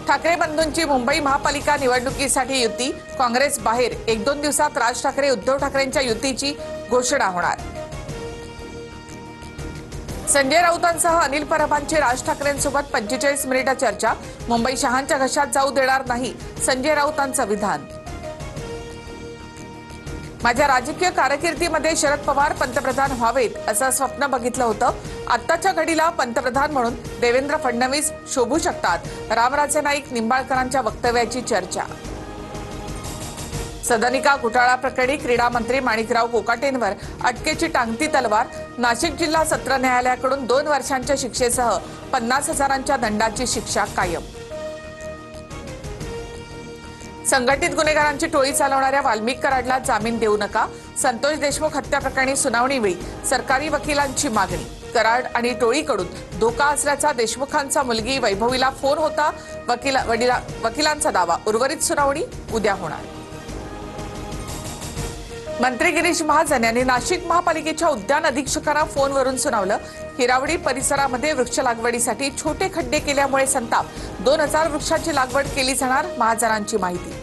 ठाकरे बंधूंची मुंबई महापालिका निवडणुकीसाठी युती। काँग्रेस बाहेर 1-2 दिवसात राज ठाकरे उद्धव ठाकरेंच्या युतीची घोषणा होणार। संजय राऊतांसह अनिल परबांची राज ठाकरेंसोबत 45 मिनिटे चर्चा। मुंबई शहांच्या घशात जाऊ देणार नाही, संजय राऊतांचं विधान। माझ्या राजकीय कारकिर्दीमध्ये शरद पवार पंतप्रधान व्हावेत असं स्वप्न बघितलं होतं। आत्ताच्या घडीला पंतप्रधान म्हणून देवेंद्र फडणवीस शोभू शकतात। रामराजे नाईक निंबाळकरांच्या वक्तव्याची चर्चा। सदनिका घोटाळा प्रकरणी क्रीडा मंत्री माणिकराव कोकाटेंवर अटकेची टांगती तलवार। नाशिक जिल्हा सत्र न्यायालयाकडून 2 वर्षांच्या शिक्षेसह 50,000च्या दंडाची शिक्षा कायम। संघटित गुन्हेगारांची टोळी चालवणाऱ्या वाल्मिक कराडला जामीन देऊ नका। संतोष देशमुख हत्या प्रकरणी सुनावणीवेळी सरकारी वकिलांची मागणी। कराड आणि टोळीकडून धोका असल्याचा देशमुखांचा मुलगी वैभवीला फोन होता। वकिलांचा दावा। उर्वरित सुनावणी उद्या होणार। मंत्री गिरीश महाजन यांनी नाशिक महापालिकेच्या उद्यान अधीक्षकांना फोनवरून सुनावलं। हिरावडी परिसरामध्ये वृक्ष लागवडीसाठी छोटे खड्डे केल्यामुळे संताप। 2000 वृक्षांची लागवड केली जाणार, महाजनांची माहिती।